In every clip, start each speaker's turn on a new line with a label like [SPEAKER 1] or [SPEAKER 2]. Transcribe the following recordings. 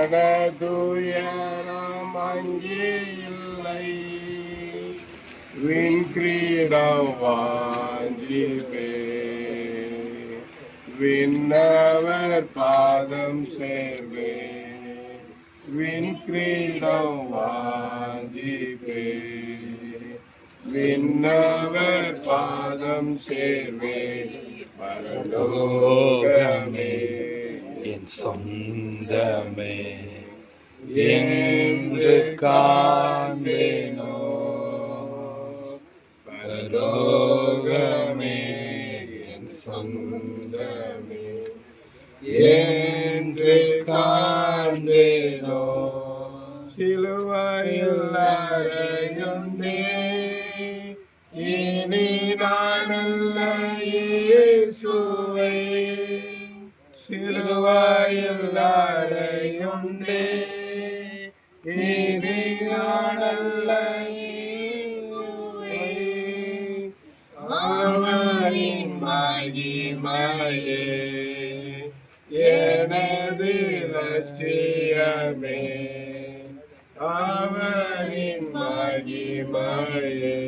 [SPEAKER 1] மனதுயரம் அங்கே இல்லை, விண்கிரீடம் வாஞ்சிப்பே, விண்ணவர் பாதம் சேர்வே, விண்கிரீடம் வாஞ்சிப்பே, விண்ணவர் பாதம் சேர்வே, பரலோகமே என் சொந்தமே என்று காண்பேனோ, பரலோகமே என் சொந்தமே என்று காண்பேனோ, சிலுவையில் அறையுண்டே இனி நானல்ல இயேசுவே, சிலுவையில் அறையுண்டே இனி நானல்ல இயேசுவே, அவரின் மகிமையே எனது லட்சியமே, அவரின் மகிமையே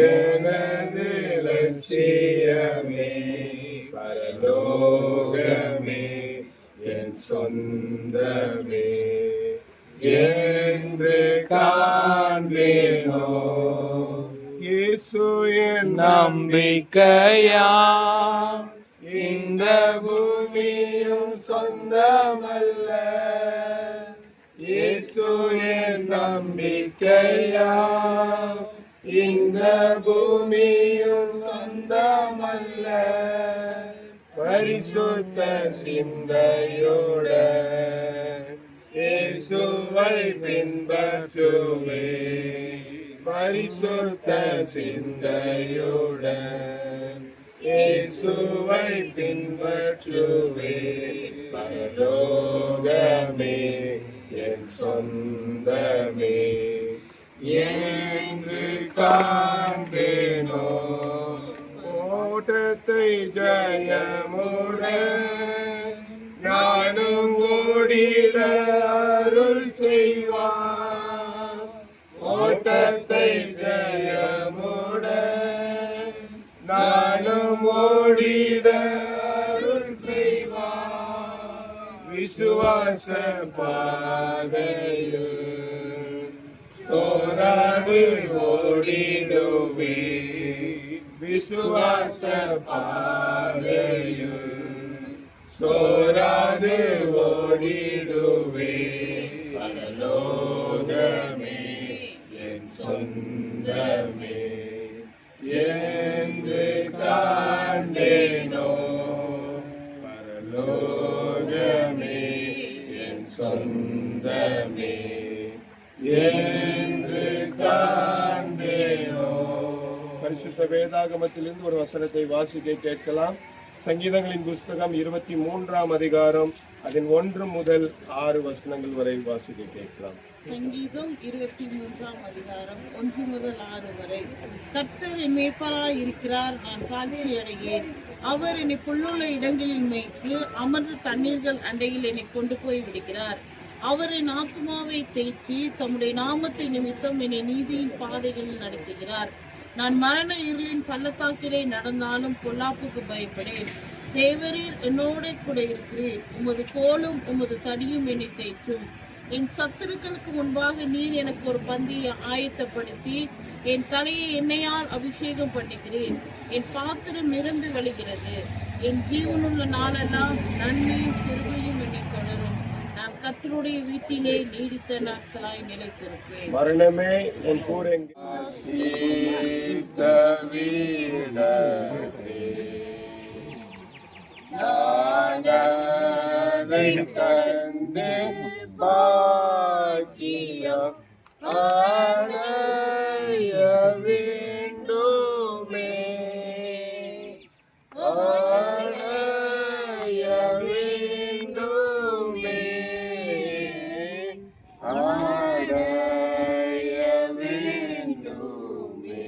[SPEAKER 1] எனது லட்சியமே, பரலோகமே என் சொந்தமே என்று காண்பேனோ, இயேசு என் நம்பிக்கையா, இந்த பூமியும் சொந்தமல்ல, இயேசு என் நம்பிக்கையா, இந்த பூமியும் சொந்தமல்ல, பரிசுத்த சிந்தையுடன் இயேசுவை பின்பற்றுவே, பரிசுத்த சிந்தையுடன் இயேசுவை பின்பற்றுவே, பரலோகமே என் சொந்தமே என்று காண்பேனோ, ஓட்டத்தை ஜெயமுடன் நானும் ஓடிட அருள் செய்வார், ஓட்டத்தை ஜெயமுடன் நானும் ஓடிட அருள் செய்வார், விசுவாச பாதையில் சோராது ஓடிடுவே, விசுவாச பாதையில் சோராது ஓடிடுவே, பரலோகமே என் சொந்தமே என்று காண்பேனோ, பரலோகமே என் சொந்தமே என்று காண்பேனோ. பரிசுத்த வேதாகமத்திலிருந்து ஒரு வசனத்தை வாசிக்க கேட்கலாம். சங்கீதங்களின் புஸ்தகம் 23ஆம் அதிகாரம் அதன் 1 முதல் 6 வசனங்கள் வரை வாசிக்க கேட்கலாம்.
[SPEAKER 2] சங்கீதம் 23ஆம் அதிகாரம் 1 முதல் 6 வரை. கர்த்தர் என் மேய்ப்பராய் இருக்கிறார், நான் தாழ்ச்சி அடையேன். அவர் என்னை புல்லுள்ள இடங்களில் மேய்த்து அமர்ந்த தண்ணீர்கள் அண்டையில் என்னை கொண்டு போய் விடுகிறார். அவர் என் ஆத்துமாவை தேற்றி தம்முடைய நாமத்தை நிமித்தம் என்னை நீதியின் பாதைகளில் நடத்துகிறார். நான் மரண இருளின் பள்ளத்தாக்கிலே நடந்தாலும் பொல்லாப்புக்கு பயப்படேன். தேவரீர் என்னோட கூட இருக்கிறீர். உமது கோலும் உமது தடியும் என்னை தேற்றும். என் சத்துருக்களுக்கு முன்பாக நீர் எனக்கு ஒரு பந்தியை ஆயத்தப்படுத்தி என் தலையை எண்ணெயால் அபிஷேகம் பண்ணுகிறேன். என் பாத்திரம் நிரம்பி வழிகிறது. என் ஜீவனுள்ள நாளெல்லாம் நன்மையும் கிருபையும் என்னை தொடரும். நான் கர்த்தருடைய வீட்டிலே நீடித்த நாட்களாய் நிலைத்திருப்பேன்.
[SPEAKER 1] மரணமே என் கூட பாக்கியம் அடைய வேண்டுமே, அடைய வேண்டுமே, அடைய வேண்டுமே.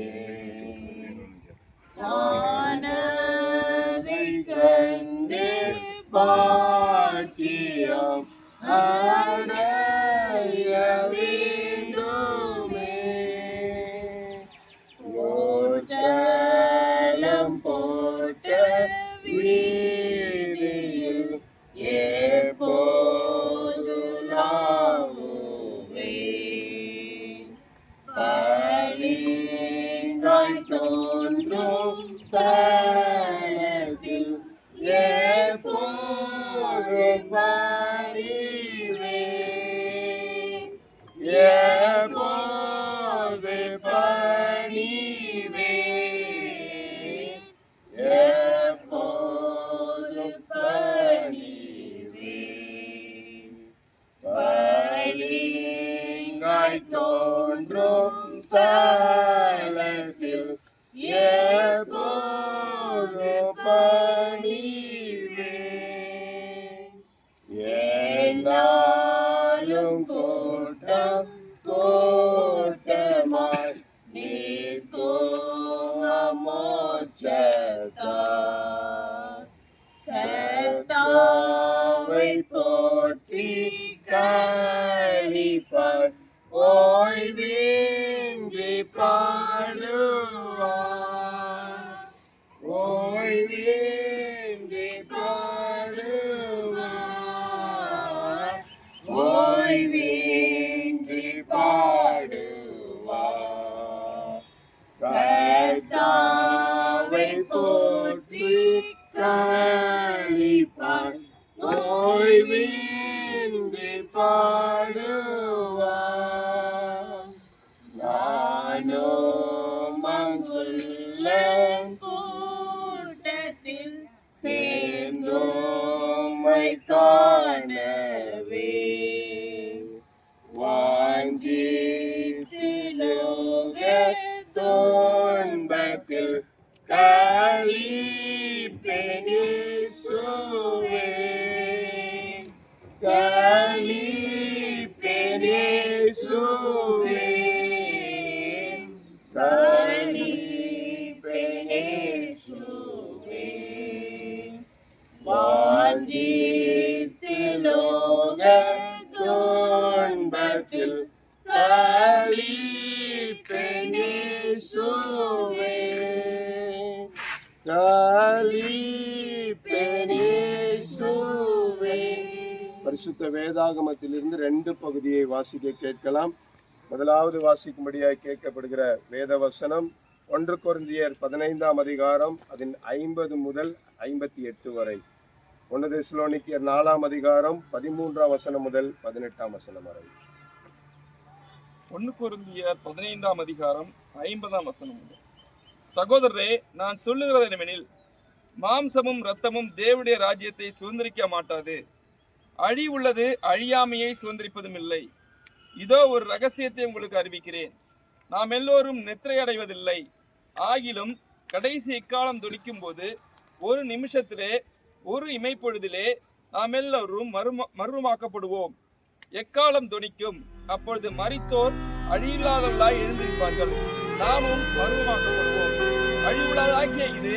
[SPEAKER 1] ஆனதை கண்டு பாக்கியம் அடைய வேண்டுமே. ஓட்டலம் போட்ட வீதியில் எப்போது லாவுவே. பளிங்காய் தோன்றும் ஸ்தலத்தில் எப்போது பணிவே. எப்போது பணிவே. எப்போது பணிவே. பளிங்காய் தோன்றும் ஸ்தலத்தில் எப்போது பணிவே. என்னாலும் கூட்டம் கூட்டமாய் நிற்கும் அம்மோட்சத்தார். கர்த்தாவை போற்றி களிப்பார் ஓய்வின்றி பாடுவார். ஓய்வின்றி பாடுவார். ஓய்வின்றி பாடுவார். கர்த்தாவை போற்றி களிப்பார் ஓய்வின்றி பாடுவார். நானோ மங்குள்ள
[SPEAKER 2] கூட்டத்தில்
[SPEAKER 1] சேர்ந்தோமை காணவே வாஞ்சித்திலோக துன்பத்தில் களிப்பெனிசுவே. களிப்பெனிசுவே. களிப்பெனிசுவே. வாஞ்சித்திலோக துன்பத்தில் களிப்பெனிசுவே. களிப்பெனிசுவே. பரிசுத்த வேதாகமத்திலிருந்து 2 பகுதியை வாசிக்க கேட்கலாம். முதலாவது வாசிக்கும்படியாய் கேட்கப்படுகிற வேத வசனம் 1 கொரிந்தியர் 15ஆம் அதிகாரம் அதன் 50 முதல் 58 வரை. 1 தெசலோனிக்கேயர் 4ஆம் அதிகாரம் 13ஆம் வசனம் முதல் 18ஆம் வசனம் வரை.
[SPEAKER 3] 1 கொரிந்தியர் 15ஆம் அதிகாரம் 50ஆம் வசனம் முதல். சகோதரரே, நான் சொல்லுகிறது என்னவெனில், மாம்சமும் இரத்தமும் தேவனுடைய ராஜ்யத்தை சுதந்திரிக்க மாட்டாது. அழிவுள்ளது அழியாமையை சுதந்திரிப்பதும் இல்லை. இதோ ஒரு ரகசியத்தை உங்களுக்கு அறிவிக்கிறேன். நாம் எல்லோரும் நித்திரை அடைவதில்லை. ஆகிலும் கடைசி இக்காலம் துணிக்கும் போது ஒரு நிமிஷத்திலே, ஒரு இமைப்பொழுதிலே நாம் எல்லோரும் மறுமாக்கப்படுவோம். எக்காலம் துணிக்கும். அப்பொழுது மரித்தோர் அழியில்லாதவர்களாய் எழுந்திருப்பார்கள். நாமும் மறுமாக்கப்படுவோம். அழிவுள்ளதாகிய இது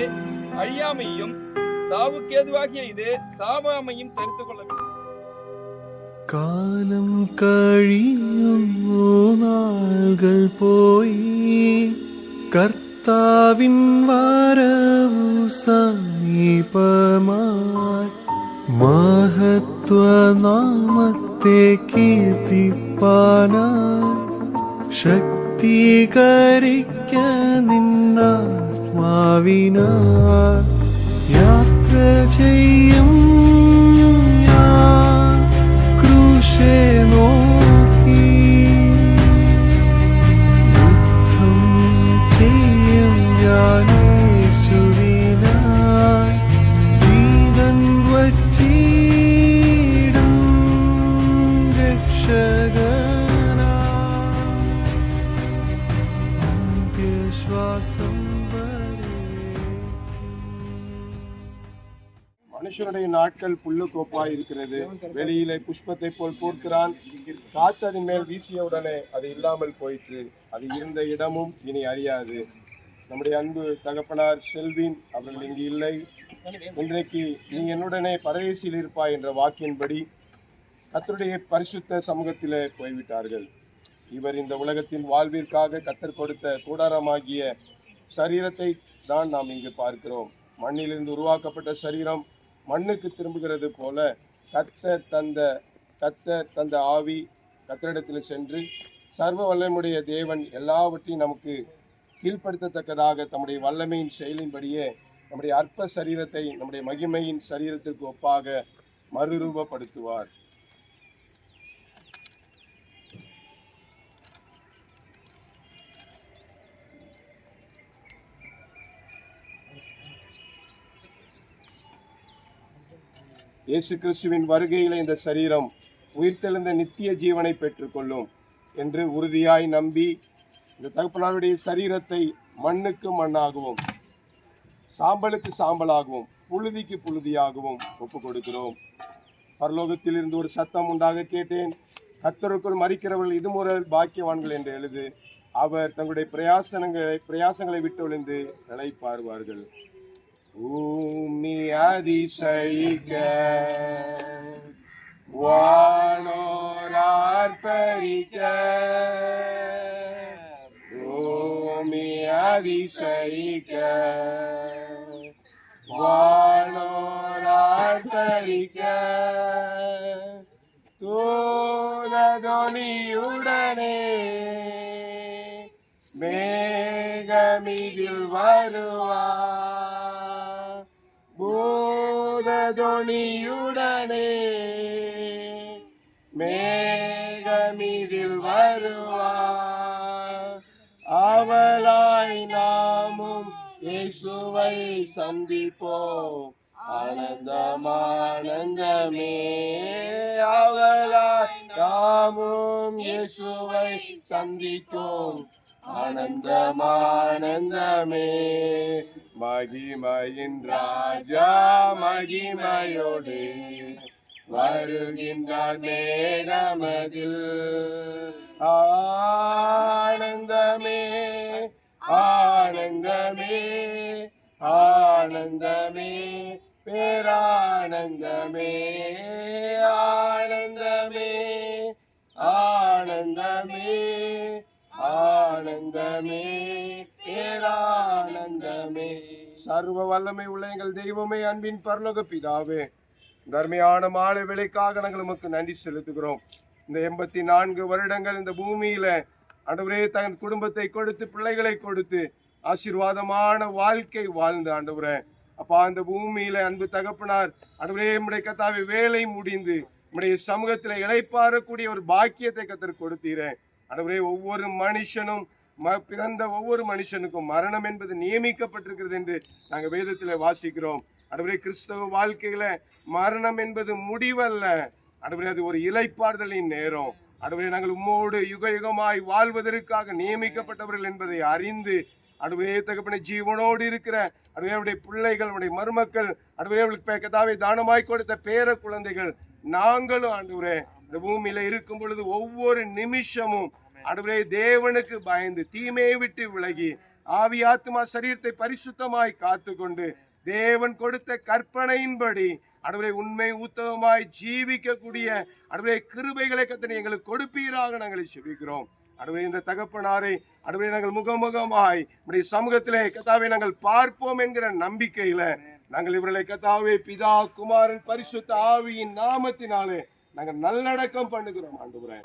[SPEAKER 3] அழியாமையும், சாவுக்கேதுவாகிய இது சாவாமையும் தரித்துக் கொள்ள வேண்டும்.
[SPEAKER 4] காலம் கழியும் நாள்கள் போய் கர்த்தாவின் வரவு சமீபமாய் மகத்துவ நாமத்தை கீர்த்திப்பானாய் ശക്തീകരിക്ക നിന്നാത്മാവിനാൽ യാത്ര ചെയ്യും ഞാൻ ക്രൂശെ നോക്കി യുദ്ധം ചെയ്യും ഞാൻ യേശുവിനായി ജീവൻ വച്ചിടും രക്ഷകൻ
[SPEAKER 1] மனுஷனுடைய நாட்கள் புல்லு கோப்பாய் இருக்கிறது. வெளியிலே புஷ்பத்தை போல் பூர்க்கிறான். காத்து அதன் மேல் வீசியவுடனே அது இல்லாமல் போயிற்று. அது இருந்த இடமும் இனி அறியாது. நம்முடைய அன்பு தகப்பனார் செல்வின் அவர்கள் இங்கு இல்லை. இன்றைக்கு நீ என்னுடனே பரதேசியில் இருப்பாய் என்ற வாக்கின்படி கர்த்தருடைய பரிசுத்த சமூகத்திலே போய்விட்டார்கள். இவர் இந்த உலகத்தின் வாழ்விற்காக கர்த்தர் கொடுத்த கூடாரமாகிய சரீரத்தை தான் நாம் இங்கு பார்க்கிறோம். மண்ணிலிருந்து உருவாக்கப்பட்ட சரீரம் மண்ணுக்கு திரும்புகிறது போல கர்த்தர் தந்த ஆவி கர்த்தரிடத்தில் சென்று சர்வ வல்லமையுடைய தேவன் எல்லாவற்றையும் நமக்கு கீழ்ப்படுத்தத்தக்கதாக தம்முடைய வல்லமையின் செயலின்படியே நம்முடைய அற்ப சரீரத்தை நம்முடைய மகிமையின் சரீரத்திற்கு ஒப்பாக மறுரூபப்படுத்துவார். இயேசு கிறிஸ்துவின் வருகையில் இந்த சரீரம் உயிர்த்தெழுந்த நித்திய ஜீவனை பெற்றுக்கொள்ளும் என்று உறுதியாய் நம்பி இந்த தகப்பனாருடைய சரீரத்தை மண்ணுக்கு மண்ணாகவும் சாம்பலுக்கு சாம்பலாகவும் புழுதிக்கு புழுதியாகவும் ஒப்பு கொடுக்கிறோம். பரலோகத்தில் இருந்து ஒரு சத்தம் உண்டாக கேட்டேன், கர்த்தருக்குள் மரிக்கிறவர்கள் இது முதல் பாக்கியவான்கள் என்று எழுது. அவர் தங்களுடைய பிரயாசங்களை விட்டு ஒழிந்து இளைப்பாறுவார்கள். பூமி அதிசயிக்க வானோர் ஆர்ப்பரிக்க, பூமி அதிசயிக்க வானோர் ஆர்ப்பரிக்க, தூததொனியுடனே மேகமிதில் வருவார், பூததொனியுடனே மேகமிதில் வருவார். அவளாய் நாமும் இயேசுவை சந்திப்போம், ஆனந்தம் ஆனந்தமே. அவளாய் நாமும் இயேசுவை சந்தித்தோம், ஆனந்தம் ஆனந்தமே. மகிமையின் ராஜா மகிமையோடு வருகின்றார் மேகமதில். ஆனந்தமே ஆனந்தமே ஆனந்தமே பேரானந்தமே. ஆனந்தமே ஆனந்தமே ஆனந்தமே பேரானந்தமே. சர்வ வல்லமை உள்ள எங்கள் தெய்வமே, அன்பின் பரலோக பிதாவே, தர்மையான மாலை வேளைக்காக நாங்கள் உமக்கு நன்றி செலுத்துகிறோம். இந்த 84 வருடங்கள் இந்த பூமியில ஆண்டவரே தன் குடும்பத்தை கொடுத்து பிள்ளைகளை கொடுத்து ஆசீர்வாதமான வாழ்க்கை வாழ்ந்து ஆண்டவரே அப்பா, அந்த பூமியில அன்பு தகப்பனார் ஆண்டவரே நம்முடைய கர்த்தாவே வேலை முடிந்து நம்முடைய சமூகத்தில் இளைப்பாறக்கூடிய ஒரு பாக்கியத்தை கர்த்தர் கொடுத்தீரேன் ஆண்டவரே. ஒவ்வொரு மனுஷனும் பிறந்த ஒவ்வொரு மனுஷனுக்கும் மரணம் என்பது நியமிக்கப்பட்டிருக்கிறது என்று நாங்கள் வேதத்தில் வாசிக்கிறோம் ஆண்டவரே. கிறிஸ்தவ வாழ்க்கையில மரணம் என்பது முடிவல்ல ஆண்டவரே, அது ஒரு இளைப்பாறுதலின் நேரம் ஆண்டவரே. நாங்கள் உம்மோடு யுக யுகமாய் வாழ்வதற்காக நியமிக்கப்பட்டவர்கள் என்பதை அறிந்து ஆண்டவரே தகப்பனே ஜீவனோடு இருக்கிற ஆண்டவரே அவருடைய பிள்ளைகள், அவருடைய மருமக்கள் ஆண்டவரே அவர்களுக்கு கர்த்தாவே தானமாய் கொடுத்த பேர குழந்தைகள் நாங்களும் ஆண்டவரே இந்த பூமியில இருக்கும் பொழுது ஒவ்வொரு நிமிஷமும் ஆண்டவரே தேவனுக்கு பயந்து தீமையை விட்டு விலகி ஆவி ஆத்துமா சரீரத்தை பரிசுத்தமாய் காத்துக்கொண்டு தேவன் கொடுத்த கற்பனையின்படி ஆண்டவரே உண்மை உத்தமமாய் ஜீவிக்கக்கூடிய ஆண்டவரே கிருபைகளை கர்த்தர் எங்களுக்கு கொடுப்பீராக நாங்கள் செபிக்கிறோம் ஆண்டவரே. இந்த தகப்பனாரை ஆண்டவரே நாங்கள் முகமுகமாய் நம்முடைய சமூகத்திலே கர்த்தாவே நாங்கள் பார்ப்போம் என்கிற நம்பிக்கையில நாங்கள் இவர்களை கர்த்தாவே பிதா குமாரன் பரிசுத்த ஆவியின் நாமத்தினாலே நாங்கள் நல்லடக்கம் பண்ணுகிறோம் ஆண்டவரே.